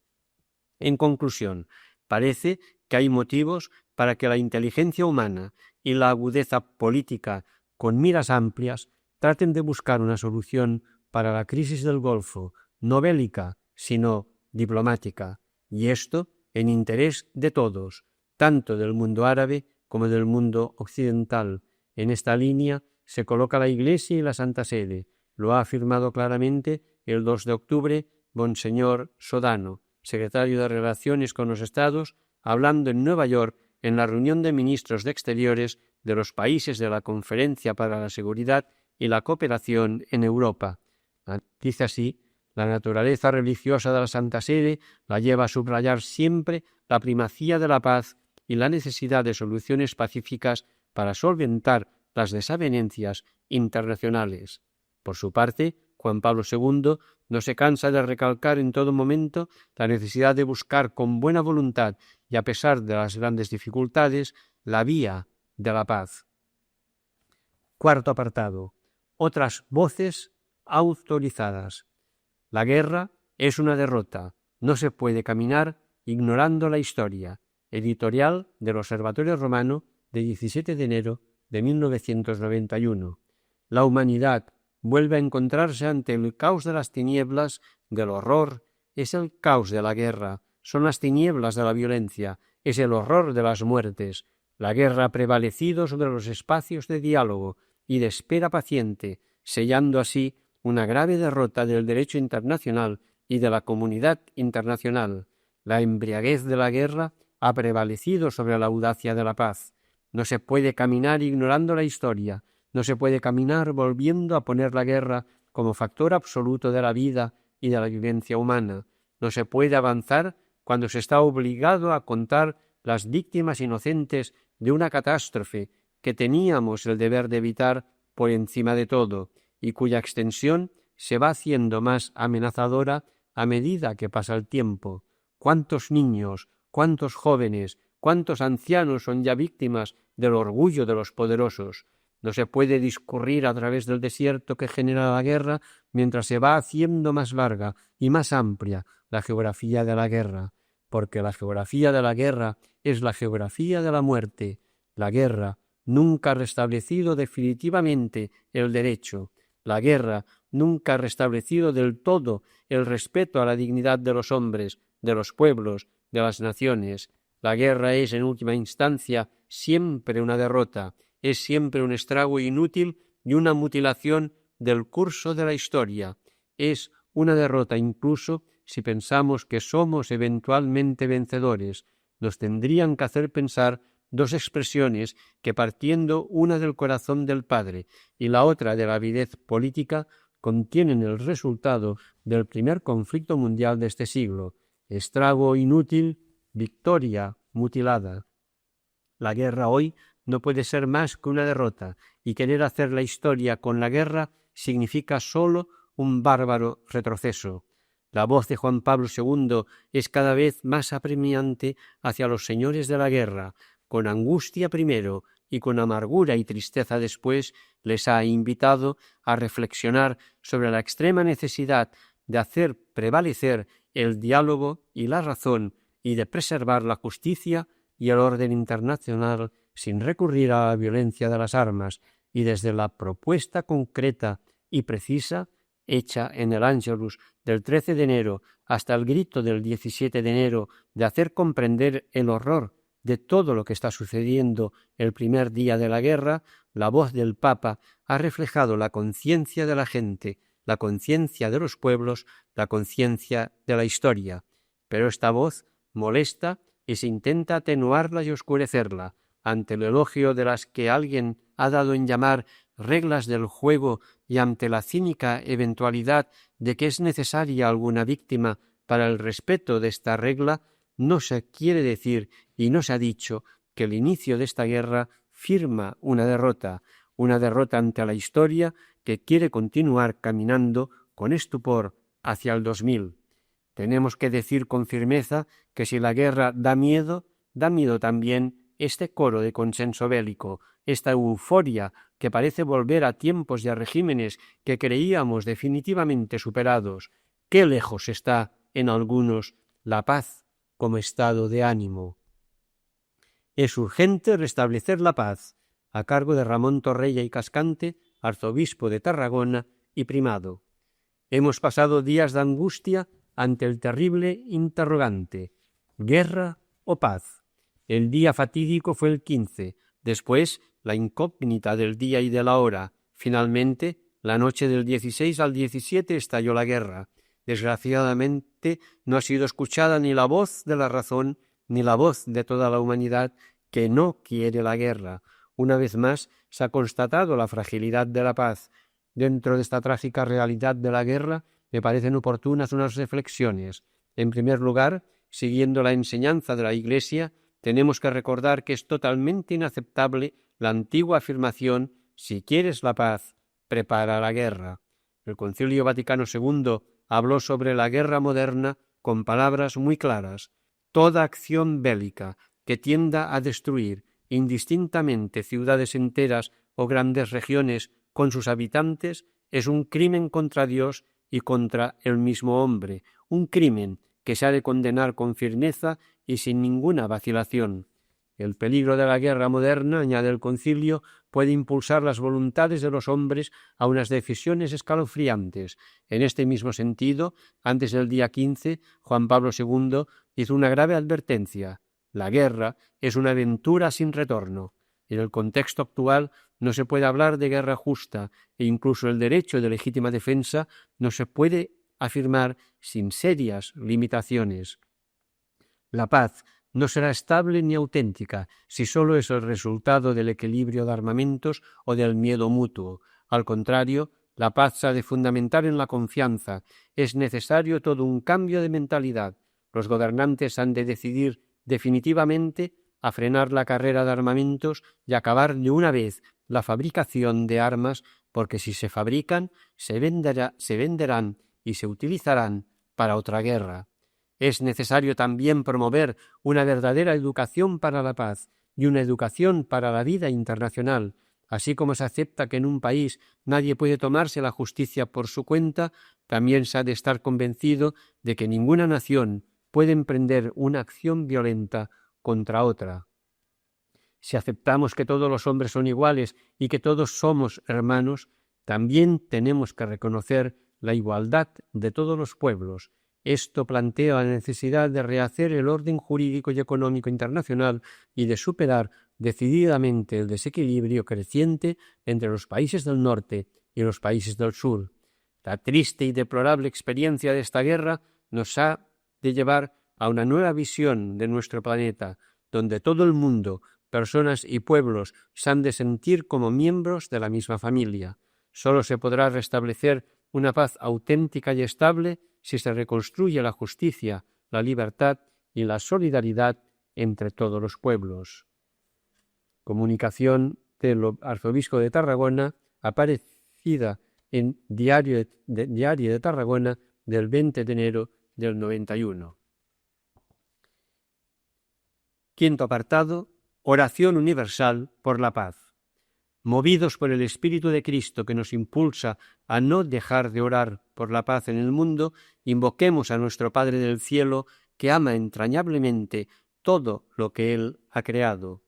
En conclusión, parece que hay motivos para que la inteligencia humana y la agudeza política, con miras amplias, traten de buscar una solución para la crisis del Golfo, no bélica, sino diplomática, y esto en interés de todos, tanto del mundo árabe como del mundo occidental. En esta línea se coloca la Iglesia y la Santa Sede. Lo ha afirmado claramente el 2 de octubre Monseñor Sodano, secretario de Relaciones con los Estados, hablando en Nueva York en la reunión de ministros de Exteriores de los países de la Conferencia para la Seguridad y la Cooperación en Europa. Dice así: la naturaleza religiosa de la Santa Sede la lleva a subrayar siempre la primacía de la paz y la necesidad de soluciones pacíficas para solventar las desavenencias internacionales. Por su parte, Juan Pablo II no se cansa de recalcar en todo momento la necesidad de buscar con buena voluntad y a pesar de las grandes dificultades la vía de la paz. Cuarto apartado. Otras voces autorizadas. La guerra es una derrota. No se puede caminar ignorando la historia. Editorial del Observatorio Romano de 17 de enero de 1991. La humanidad vuelve a encontrarse ante el caos de las tinieblas del horror. Es el caos de la guerra, son las tinieblas de la violencia, es el horror de las muertes. La guerra ha prevalecido sobre los espacios de diálogo y de espera paciente, sellando así una grave derrota del derecho internacional y de la comunidad internacional. La embriaguez de la guerra ha prevalecido sobre la audacia de la paz. No se puede caminar ignorando la historia, no se puede caminar volviendo a poner la guerra como factor absoluto de la vida y de la vivencia humana. No se puede avanzar cuando se está obligado a contar las víctimas inocentes de una catástrofe que teníamos el deber de evitar por encima de todo y cuya extensión se va haciendo más amenazadora a medida que pasa el tiempo. ¿Cuántos niños, cuántos jóvenes, cuántos ancianos son ya víctimas del orgullo de los poderosos? No se puede discurrir a través del desierto que genera la guerra mientras se va haciendo más larga y más amplia la geografía de la guerra. porque la geografía de la guerra es la geografía de la muerte. La guerra nunca ha restablecido definitivamente el derecho. La guerra nunca ha restablecido del todo el respeto a la dignidad de los hombres, de los pueblos, de las naciones. La guerra es, en última instancia, siempre una derrota, es siempre un estrago inútil y una mutilación del curso de la historia. Es una derrota incluso si pensamos que somos eventualmente vencedores. Nos tendrían que hacer pensar dos expresiones que, partiendo una del corazón del Padre y la otra de la avidez política, contienen el resultado del primer conflicto mundial de este siglo: estrago inútil, victoria mutilada. La guerra hoy no puede ser más que una derrota, y querer hacer la historia con la guerra significa solo un bárbaro retroceso. La voz de Juan Pablo II es cada vez más apremiante hacia los señores de la guerra. Con angustia primero y con amargura y tristeza después, les ha invitado a reflexionar sobre la extrema necesidad de hacer prevalecer el diálogo y la razón y de preservar la justicia y el orden internacional sin recurrir a la violencia de las armas, y desde la propuesta concreta y precisa hecha en el Ángelus del 13 de enero hasta el grito del 17 de enero de hacer comprender el horror de todo lo que está sucediendo el primer día de la guerra, la voz del Papa ha reflejado la conciencia de la gente, la conciencia de los pueblos, la conciencia de la historia. Pero esta voz molesta y se intenta atenuarla y oscurecerla ante el elogio de las que alguien ha dado en llamar reglas del juego y ante la cínica eventualidad de que es necesaria alguna víctima para el respeto de esta regla. No se quiere decir y no se ha dicho que el inicio de esta guerra firma una derrota ante la historia que quiere continuar caminando con estupor hacia el 2000. Tenemos que decir con firmeza que si la guerra da miedo también este coro de consenso bélico, esta euforia que parece volver a tiempos y a regímenes que creíamos definitivamente superados. Qué lejos está, en algunos, la paz como estado de ánimo. Es urgente restablecer la paz, a cargo de Ramón Torrella y Cascante, arzobispo de Tarragona y primado. Hemos pasado días de angustia ante el terrible interrogante: ¿guerra o paz? El día fatídico fue el 15, después la incógnita del día y de la hora. Finalmente, la noche del 16 al 17 estalló la guerra. Desgraciadamente, no ha sido escuchada ni la voz de la razón ni la voz de toda la humanidad que no quiere la guerra. Una vez más se ha constatado la fragilidad de la paz. Dentro de esta trágica realidad de la guerra, me parecen oportunas unas reflexiones. En primer lugar, siguiendo la enseñanza de la Iglesia, tenemos que recordar que es totalmente inaceptable la antigua afirmación: si quieres la paz, prepara la guerra. El Concilio Vaticano II habló sobre la guerra moderna con palabras muy claras: toda acción bélica que tienda a destruir indistintamente ciudades enteras o grandes regiones con sus habitantes es un crimen contra Dios y contra el mismo hombre, un crimen que se ha de condenar con firmeza y sin ninguna vacilación. El peligro de la guerra moderna, añade el concilio, puede impulsar las voluntades de los hombres a unas decisiones escalofriantes. En este mismo sentido, antes del día 15, Juan Pablo II hizo una grave advertencia: la guerra es una aventura sin retorno. En el contexto actual no se puede hablar de guerra justa, e incluso el derecho de legítima defensa no se puede afirmar sin serias limitaciones. La paz no será estable ni auténtica si solo es el resultado del equilibrio de armamentos o del miedo mutuo. Al contrario, la paz se ha de fundamentar en la confianza. Es necesario todo un cambio de mentalidad. Los gobernantes han de decidir definitivamente a frenar la carrera de armamentos y acabar de una vez la fabricación de armas, porque si se fabrican, se venderán y se utilizarán para otra guerra. Es necesario también promover una verdadera educación para la paz y una educación para la vida internacional. Así como se acepta que en un país nadie puede tomarse la justicia por su cuenta, también se ha de estar convencido de que ninguna nación, puede emprender una acción violenta contra otra. Si aceptamos que todos los hombres son iguales y que todos somos hermanos, también tenemos que reconocer la igualdad de todos los pueblos. Esto plantea la necesidad de rehacer el orden jurídico y económico internacional y de superar decididamente el desequilibrio creciente entre los países del norte y los países del sur. La triste y deplorable experiencia de esta guerra nos ha de llevar a una nueva visión de nuestro planeta, donde todo el mundo, personas y pueblos, se han de sentir como miembros de la misma familia. Solo se podrá restablecer una paz auténtica y estable si se reconstruye la justicia, la libertad y la solidaridad entre todos los pueblos. Comunicación del arzobispo de Tarragona, aparecida en Diario de Tarragona del 20 de enero del 91. Quinto apartado: oración universal por la paz. Movidos por el Espíritu de Cristo que nos impulsa a no dejar de orar por la paz en el mundo, invoquemos a nuestro Padre del Cielo, que ama entrañablemente todo lo que Él ha creado.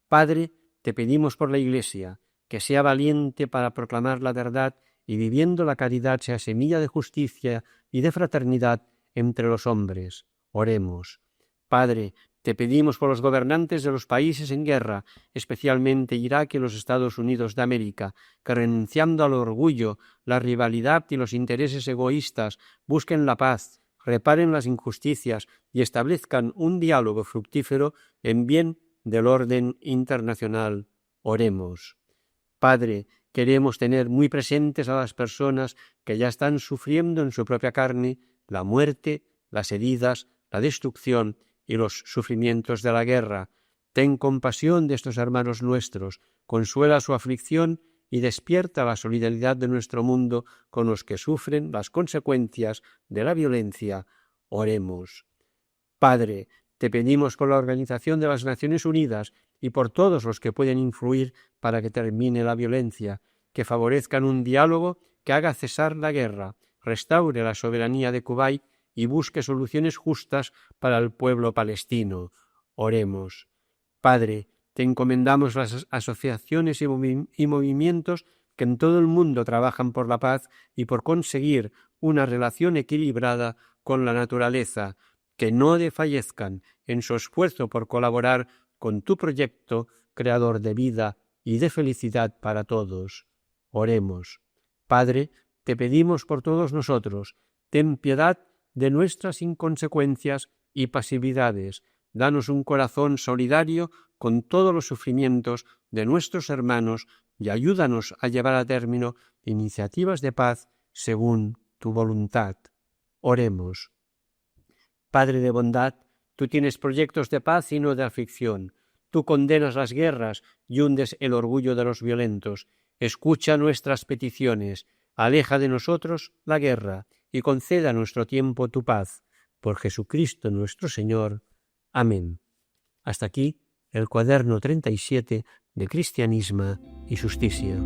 Padre, te pedimos por la Iglesia, que sea valiente para proclamar la verdad y viviendo la caridad sea semilla de justicia y de fraternidad entre los hombres. Oremos. Padre, te pedimos por los gobernantes de los países en guerra, especialmente Irak y los Estados Unidos de América, que renunciando al orgullo, la rivalidad y los intereses egoístas, busquen la paz, reparen las injusticias y establezcan un diálogo fructífero en bien del orden internacional. Oremos. Padre, queremos tener muy presentes a las personas que ya están sufriendo en su propia carne la muerte, las heridas, la destrucción y los sufrimientos de la guerra. Ten compasión de estos hermanos nuestros, consuela su aflicción y despierta la solidaridad de nuestro mundo con los que sufren las consecuencias de la violencia. Oremos. Padre, te pedimos por la Organización de las Naciones Unidas y por todos los que pueden influir para que termine la violencia, que favorezcan un diálogo que haga cesar la guerra, restaure la soberanía de Kuwait y busque soluciones justas para el pueblo palestino. Oremos. Padre, te encomendamos las asociaciones y movimientos que en todo el mundo trabajan por la paz y por conseguir una relación equilibrada con la naturaleza, que no desfallezcan en su esfuerzo por colaborar con tu proyecto creador de vida y de felicidad para todos. Oremos. Padre, te pedimos por todos nosotros, ten piedad de nuestras inconsecuencias y pasividades, danos un corazón solidario con todos los sufrimientos de nuestros hermanos y ayúdanos a llevar a término iniciativas de paz según tu voluntad. Oremos. Padre de bondad, tú tienes proyectos de paz y no de aflicción. Tú condenas las guerras y hundes el orgullo de los violentos. Escucha nuestras peticiones, aleja de nosotros la guerra y conceda a nuestro tiempo tu paz. Por Jesucristo nuestro Señor. Amén. Hasta aquí el cuaderno 37 de Cristianisme y Justicia.